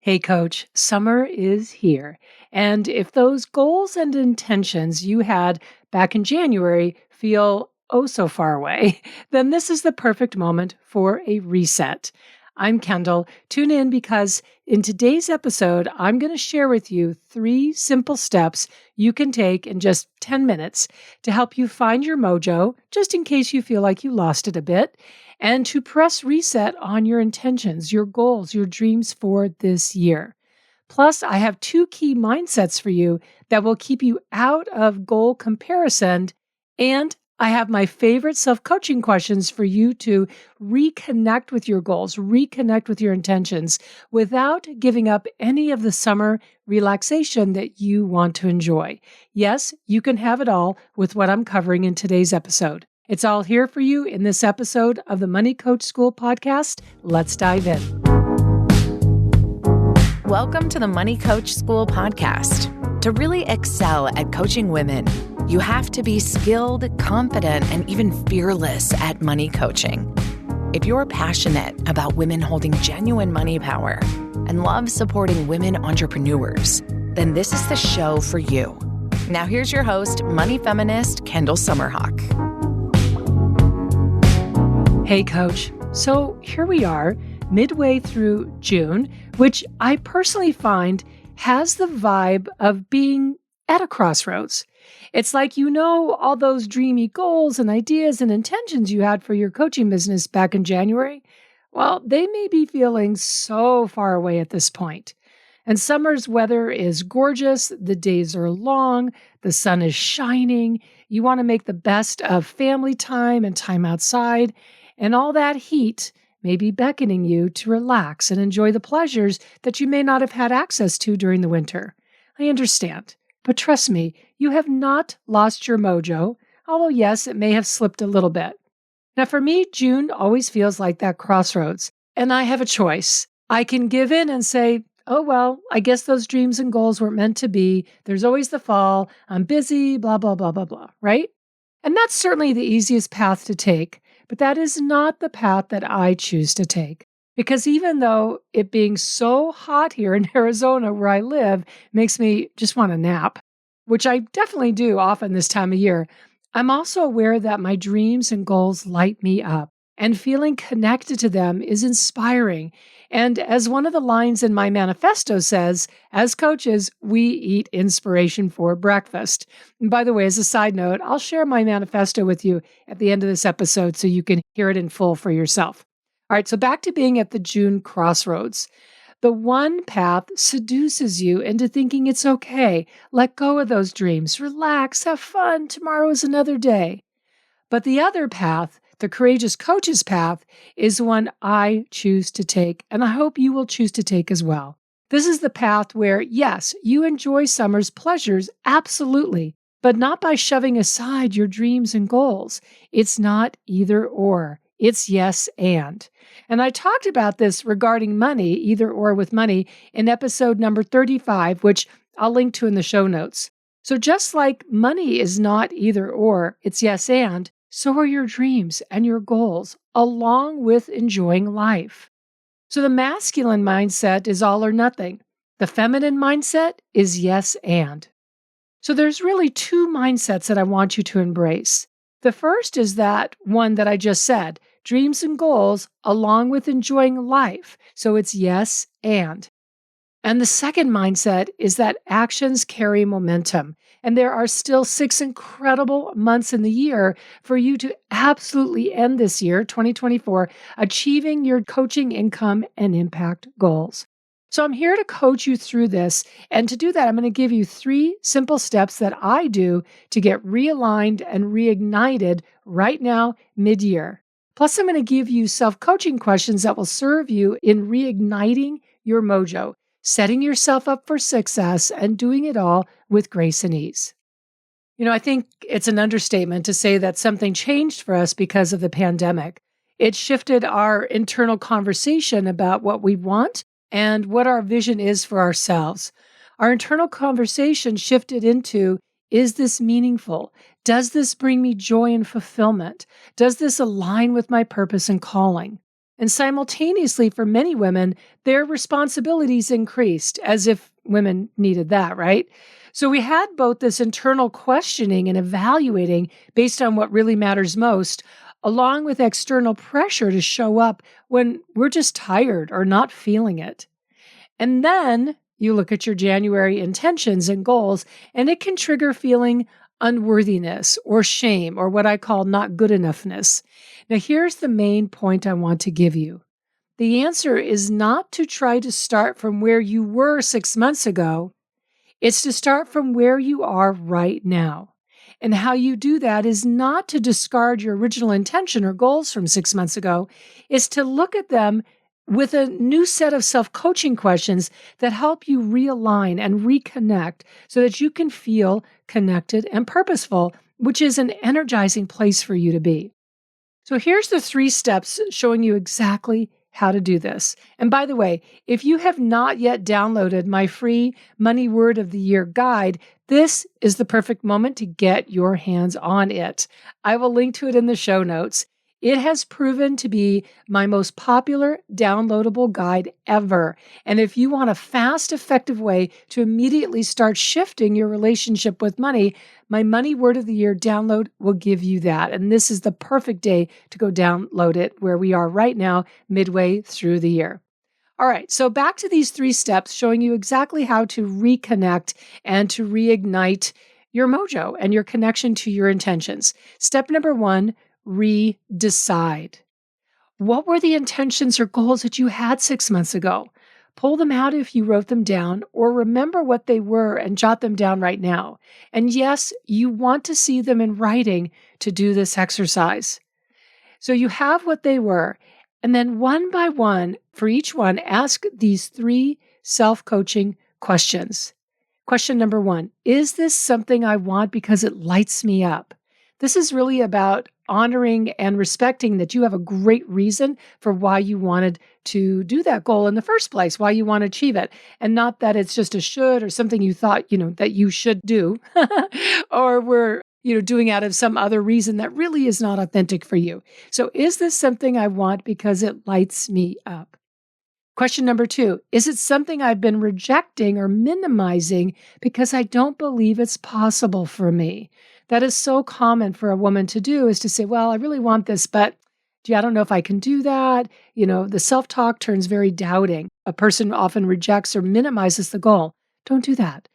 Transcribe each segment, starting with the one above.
Hey, coach, summer is here. And if those goals and intentions you had back in January feel oh so far away, then this is the perfect moment for a reset. I'm Kendall. Tune in because in today's episode, I'm going to share with you 3 simple steps you can take in just 10 minutes to help you find your mojo, just in case you feel like you lost it a bit, and to press reset on your intentions, your goals, your dreams for this year. Plus, I have 2 key mindsets for you that will keep you out of goal comparison. And I have my favorite self-coaching questions for you to reconnect with your goals, reconnect with your intentions without giving up any of the summer relaxation that you want to enjoy. Yes, you can have it all with what I'm covering in today's episode. It's all here for you in this episode of the Money Coach School podcast. Let's dive in. Welcome to the Money Coach School podcast. To really excel at coaching women, you have to be skilled, confident, and even fearless at money coaching. If you're passionate about women holding genuine money power and love supporting women entrepreneurs, then this is the show for you. Now here's your host, money feminist Kendall Summerhawk. Hey, coach. So here we are, midway through June, which I personally find has the vibe of being at a crossroads. It's like you know all those dreamy goals and ideas and intentions you had for your coaching business back in January. Well, they may be feeling so far away at this point. And summer's weather is gorgeous, the days are long, the sun is shining, you want to make the best of family time and time outside, and all that heat may be beckoning you to relax and enjoy the pleasures that you may not have had access to during the winter. I understand, but trust me, you have not lost your mojo, although yes, it may have slipped a little bit. Now for me, June always feels like that crossroads, and I have a choice. I can give in and say, oh well, I guess those dreams and goals weren't meant to be. There's always the fall. I'm busy, blah, blah, blah, blah, blah, right? And that's certainly the easiest path to take. But that is not the path that I choose to take. Because even though it being so hot here in Arizona where I live makes me just want to nap, which I definitely do often this time of year, I'm also aware that my dreams and goals light me up, and feeling connected to them is inspiring. And as one of the lines in my manifesto says, as coaches, we eat inspiration for breakfast. And by the way, as a side note, I'll share my manifesto with you at the end of this episode so you can hear it in full for yourself. All right, so back to being at the June crossroads. The one path seduces you into thinking it's okay. Let go of those dreams. Relax, have fun. Tomorrow is another day. But the other path, the courageous coach's path, is one I choose to take, and I hope you will choose to take as well. This is the path where, yes, you enjoy summer's pleasures, absolutely, but not by shoving aside your dreams and goals. It's not either or. It's yes and. And I talked about this regarding money, either or with money, in episode number 35, which I'll link to in the show notes. So just like money is not either or, it's yes and, so are your dreams and your goals, along with enjoying life. So the masculine mindset is all or nothing. The feminine mindset is yes and. So there's really 2 mindsets that I want you to embrace. The first is that one that I just said, dreams and goals, along with enjoying life. So it's yes and. And the second mindset is that actions carry momentum. And there are still 6 incredible months in the year for you to absolutely end this year, 2024, achieving your coaching income and impact goals. So I'm here to coach you through this. And to do that, I'm going to give you 3 simple steps that I do to get realigned and reignited right now, mid-year. Plus, I'm going to give you self-coaching questions that will serve you in reigniting your mojo, setting yourself up for success, and doing it all with grace and ease. You know, I think it's an understatement to say that something changed for us because of the pandemic. It shifted our internal conversation about what we want and what our vision is for ourselves. Our internal conversation shifted into, is this meaningful? Does this bring me joy and fulfillment? Does this align with my purpose and calling? And simultaneously, for many women, their responsibilities increased, as if women needed that, right? So we had both this internal questioning and evaluating based on what really matters most, along with external pressure to show up when we're just tired or not feeling it. And then you look at your January intentions and goals, and it can trigger feeling unworthiness or shame or what I call not good enoughness. Now, here's the main point I want to give you. The answer is not to try to start from where you were 6 months ago. It's to start from where you are right now. And how you do that is not to discard your original intention or goals from 6 months ago. It's to look at them with a new set of self-coaching questions that help you realign and reconnect so that you can feel connected and purposeful, which is an energizing place for you to be. So here's the 3 steps showing you exactly how to do this. And by the way, if you have not yet downloaded my free Money Word of the Year guide, this is the perfect moment to get your hands on it. I will link to it in the show notes. It has proven to be my most popular downloadable guide ever. And if you want a fast, effective way to immediately start shifting your relationship with money, my Money Word of the Year download will give you that. And this is the perfect day to go download it, where we are right now, midway through the year. All right, so back to these 3 steps showing you exactly how to reconnect and to reignite your mojo and your connection to your intentions. Step number 1, redecide. What were the intentions or goals that you had 6 months ago? Pull them out if you wrote them down, or remember what they were and jot them down right now. And yes, you want to see them in writing to do this exercise. So you have what they were. And then one by one, for each one, ask these 3 self-coaching questions. Question number 1, is this something I want because it lights me up? This is really about honoring and respecting that you have a great reason for why you wanted to do that goal in the first place, why you want to achieve it, and not that it's just a should or something you thought, that you should do or were, doing out of some other reason that really is not authentic for you. So is this something I want because it lights me up? Question number 2, is it something I've been rejecting or minimizing because I don't believe it's possible for me? That is so common for a woman to do, is to say, well, I really want this, but gee, I don't know if I can do that. The self-talk turns very doubting. A person often rejects or minimizes the goal. Don't do that.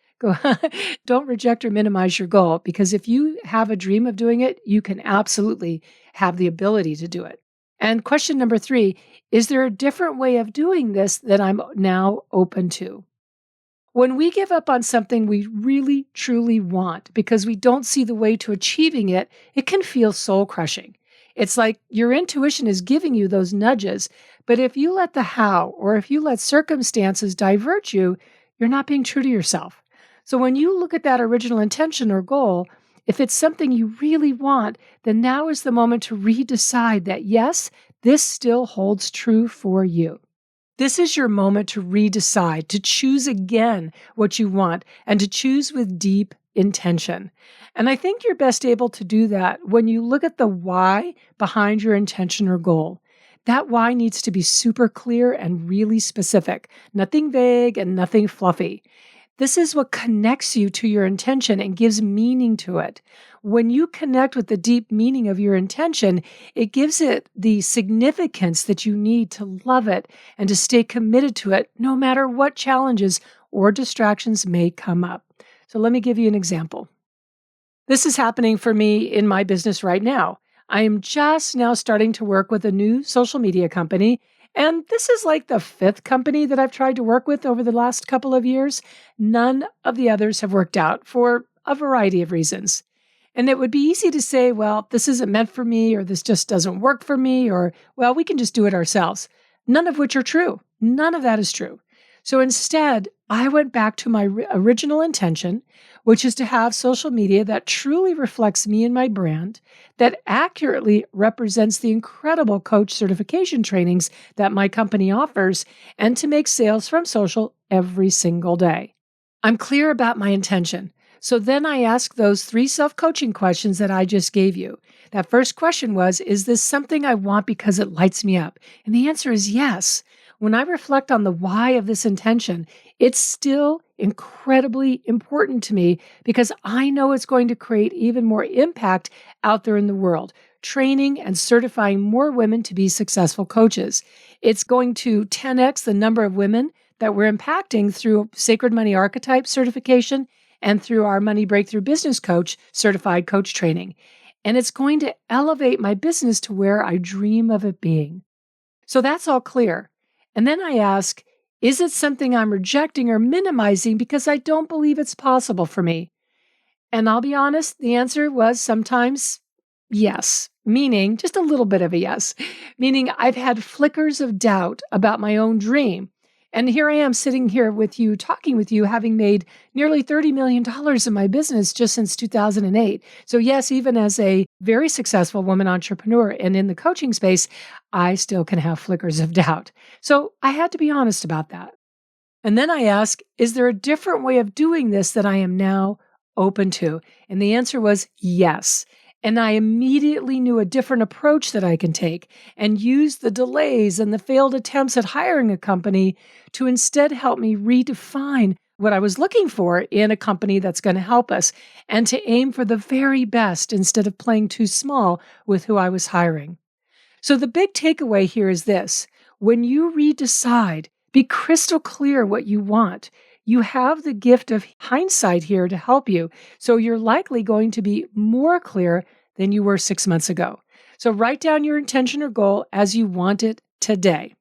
Don't reject or minimize your goal, because if you have a dream of doing it, you can absolutely have the ability to do it. And question number 3, is there a different way of doing this that I'm now open to? When we give up on something we really, truly want because we don't see the way to achieving it, it can feel soul-crushing. It's like your intuition is giving you those nudges, but if you let the how, or if you let circumstances divert you, you're not being true to yourself. So when you look at that original intention or goal, if it's something you really want, then now is the moment to redecide that, yes, this still holds true for you. This is your moment to redecide, to choose again what you want, and to choose with deep intention. And I think you're best able to do that when you look at the why behind your intention or goal. That why needs to be super clear and really specific, nothing vague and nothing fluffy. This is what connects you to your intention and gives meaning to it. When you connect with the deep meaning of your intention, it gives it the significance that you need to love it and to stay committed to it, no matter what challenges or distractions may come up. So let me give you an example. This is happening for me in my business right now. I am just now starting to work with a new social media company. And this is like the 5th company that I've tried to work with over the last couple of years. None of the others have worked out for a variety of reasons. And it would be easy to say, well, this isn't meant for me, or this just doesn't work for me, or, well, we can just do it ourselves. None of which are true. None of that is true. So instead, I went back to my original intention, which is to have social media that truly reflects me and my brand, that accurately represents the incredible coach certification trainings that my company offers, and to make sales from social every single day. I'm clear about my intention. So then I asked those 3 self-coaching questions that I just gave you. That first question was, is this something I want because it lights me up? And the answer is yes. When I reflect on the why of this intention, it's still incredibly important to me because I know it's going to create even more impact out there in the world, training and certifying more women to be successful coaches. It's going to 10x the number of women that we're impacting through Sacred Money Archetype certification and through our Money Breakthrough Business Coach certified coach training. And it's going to elevate my business to where I dream of it being. So that's all clear. And then I ask, is it something I'm rejecting or minimizing because I don't believe it's possible for me? And I'll be honest, the answer was sometimes yes, meaning just a little bit of a yes, meaning I've had flickers of doubt about my own dream. And here I am sitting here with you, talking with you, having made nearly $30 million in my business just since 2008. So yes, even as a very successful woman entrepreneur and in the coaching space, I still can have flickers of doubt. So I had to be honest about that. And then I ask, is there a different way of doing this that I am now open to? And the answer was yes. And I immediately knew a different approach that I can take and use the delays and the failed attempts at hiring a company to instead help me redefine what I was looking for in a company that's going to help us and to aim for the very best instead of playing too small with who I was hiring. So the big takeaway here is this: when you redecide, be crystal clear what you want. You have the gift of hindsight here to help you. So you're likely going to be more clear than you were 6 months ago. So write down your intention or goal as you want it today.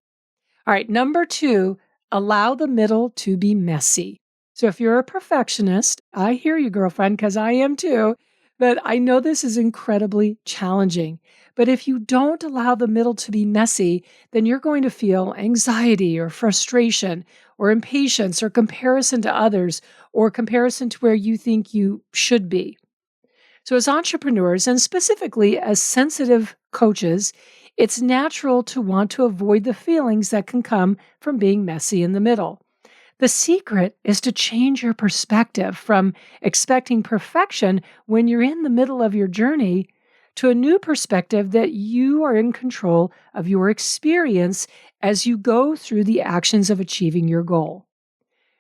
All right, number 2, allow the middle to be messy. So if you're a perfectionist, I hear you, girlfriend, because I am too, but I know this is incredibly challenging. But if you don't allow the middle to be messy, then you're going to feel anxiety or frustration or impatience or comparison to others or comparison to where you think you should be. So as entrepreneurs, and specifically as sensitive coaches, it's natural to want to avoid the feelings that can come from being messy in the middle. The secret is to change your perspective from expecting perfection when you're in the middle of your journey to a new perspective that you are in control of your experience as you go through the actions of achieving your goal.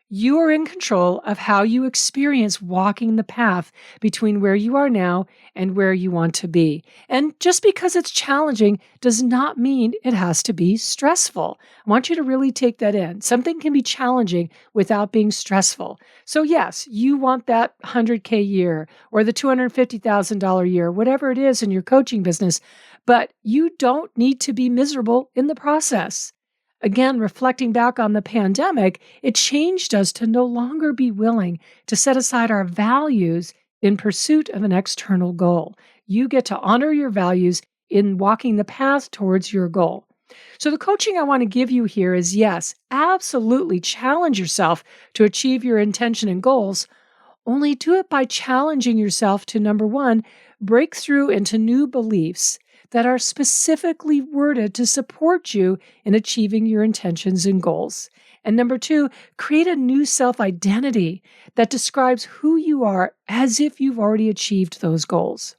You are in control of how you experience walking the path between where you are now and where you want to be. And just because it's challenging does not mean it has to be stressful. I want you to really take that in. Something can be challenging without being stressful. So yes, you want that $100K year or the $250,000 year, whatever it is in your coaching business, but you don't need to be miserable in the process. Again, reflecting back on the pandemic, it changed us to no longer be willing to set aside our values in pursuit of an external goal. You get to honor your values in walking the path towards your goal. So the coaching I want to give you here is yes, absolutely challenge yourself to achieve your intention and goals. Only do it by challenging yourself to, number 1, break through into new beliefs that are specifically worded to support you in achieving your intentions and goals. And number 2, create a new self-identity that describes who you are as if you've already achieved those goals.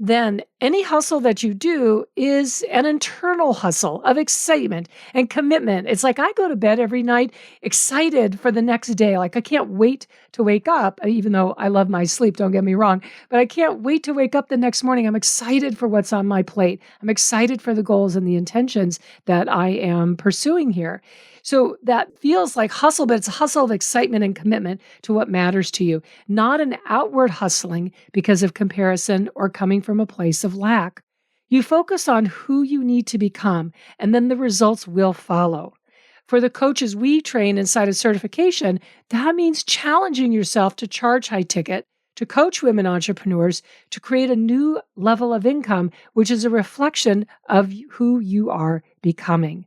Then any hustle that you do is an internal hustle of excitement and commitment. It's like I go to bed every night excited for the next day. Like I can't wait to wake up, even though I love my sleep, don't get me wrong, but I can't wait to wake up the next morning. I'm excited for what's on my plate. I'm excited for the goals and the intentions that I am pursuing here. So that feels like hustle, but it's a hustle of excitement and commitment to what matters to you, not an outward hustling because of comparison or coming from a place of lack. You focus on who you need to become, and then the results will follow. For the coaches we train inside of certification, that means challenging yourself to charge high ticket, to coach women entrepreneurs, to create a new level of income, which is a reflection of who you are becoming.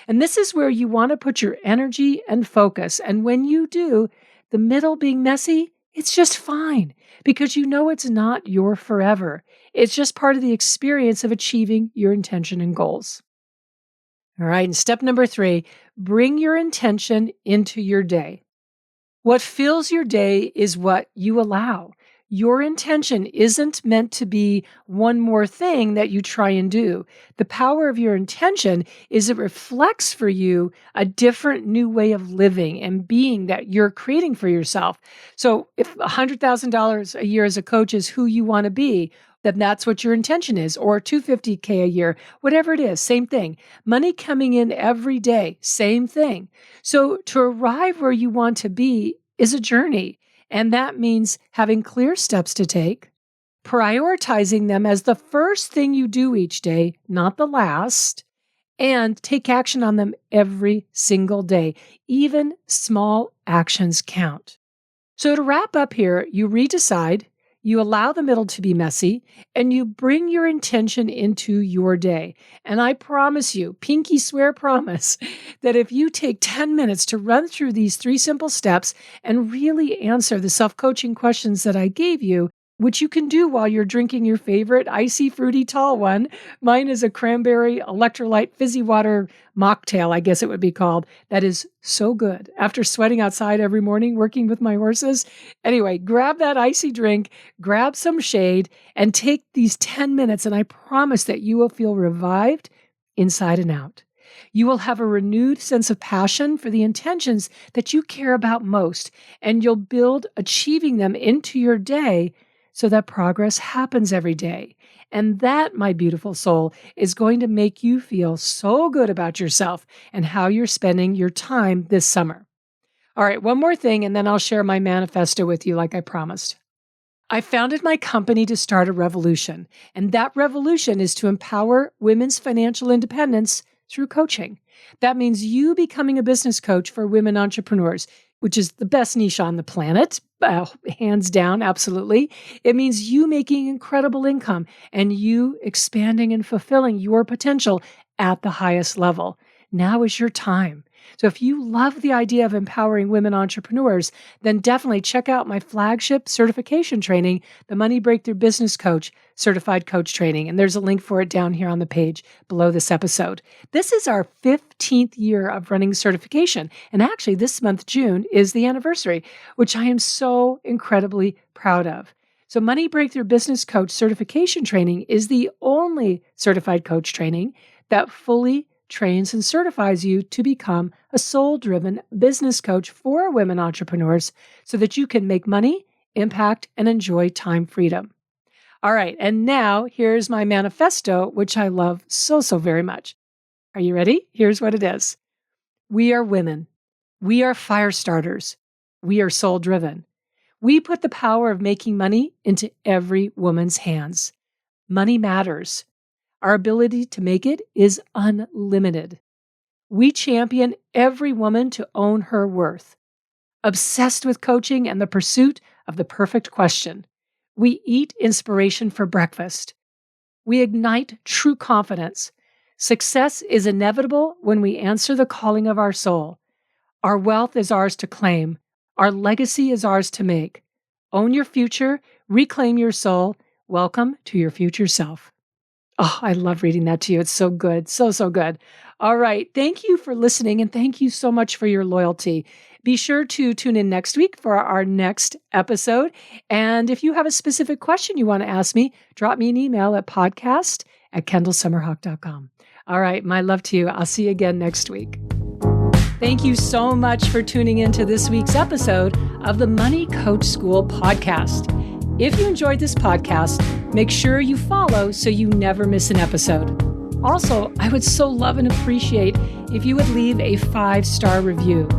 And this is where you want to put your energy and focus. And when you do, the middle being messy, it's just fine because you know it's not your forever. It's just part of the experience of achieving your intention and goals. All right. And step number 3, bring your intention into your day. What fills your day is what you allow. Your intention isn't meant to be one more thing that you try and do. The power of your intention is it reflects for you a different new way of living and being that you're creating for yourself. So if $100,000 a year as a coach is who you want to be, then that's what your intention is, or $250K a year, whatever it is, same thing. Money coming in every day, same thing. So to arrive where you want to be is a journey. And that means having clear steps to take, prioritizing them as the first thing you do each day, not the last, and take action on them every single day. Even small actions count. So to wrap up here, you redecide, you allow the middle to be messy, and you bring your intention into your day. And I promise you, pinky swear promise, that if you take 10 minutes to run through these 3 simple steps and really answer the self-coaching questions that I gave you, which you can do while you're drinking your favorite icy, fruity, tall one. Mine is a cranberry electrolyte fizzy water mocktail, I guess it would be called. That is so good. After sweating outside every morning working with my horses. Anyway, grab that icy drink, grab some shade, and take these 10 minutes, and I promise that you will feel revived inside and out. You will have a renewed sense of passion for the intentions that you care about most, and you'll build achieving them into your day so that progress happens every day. And that, my beautiful soul, is going to make you feel so good about yourself and how you're spending your time this summer. All right, one more thing, and then I'll share my manifesto with you like I promised. I founded my company to start a revolution, and that revolution is to empower women's financial independence through coaching. That means you becoming a business coach for women entrepreneurs, which is the best niche on the planet, hands down, absolutely. It means you making incredible income and you expanding and fulfilling your potential at the highest level. Now is your time. So if you love the idea of empowering women entrepreneurs, then definitely check out my flagship certification training, the Money Breakthrough Business Coach Certified Coach Training. And there's a link for it down here on the page below this episode. This is our 15th year of running certification. And actually, this month, June, is the anniversary, which I am so incredibly proud of. So Money Breakthrough Business Coach Certification Training is the only certified coach training that fully trains and certifies you to become a soul-driven business coach for women entrepreneurs so that you can make money, impact, and enjoy time freedom. All right, and now here's my manifesto, which I love so very much. Are you ready? Here's what it is. We are women. We are fire starters. We are soul-driven. We put the power of making money into every woman's hands. Money matters. Our ability to make it is unlimited. We champion every woman to own her worth. Obsessed with coaching and the pursuit of the perfect question. We eat inspiration for breakfast. We ignite true confidence. Success is inevitable when we answer the calling of our soul. Our wealth is ours to claim. Our legacy is ours to make. Own your future. Reclaim your soul. Welcome to your future self. Oh, I love reading that to you. It's so good. So good. All right. Thank you for listening, and thank you so much for your loyalty. Be sure to tune in next week for our next episode. And if you have a specific question you want to ask me, drop me an email at podcast@kendallsummerhawk.com. All right. My love to you. I'll see you again next week. Thank you so much for tuning into this week's episode of the Money Coach School podcast. If you enjoyed this podcast, make sure you follow so you never miss an episode. Also, I would so love and appreciate if you would leave a 5-star review.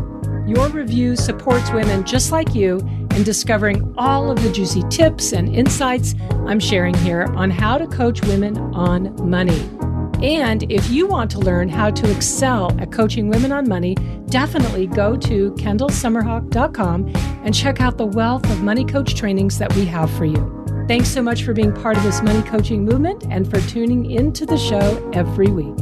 Your review supports women just like you in discovering all of the juicy tips and insights I'm sharing here on how to coach women on money. And if you want to learn how to excel at coaching women on money, definitely go to kendallsummerhawk.com and check out the wealth of money coach trainings that we have for you. Thanks so much for being part of this money coaching movement and for tuning into the show every week.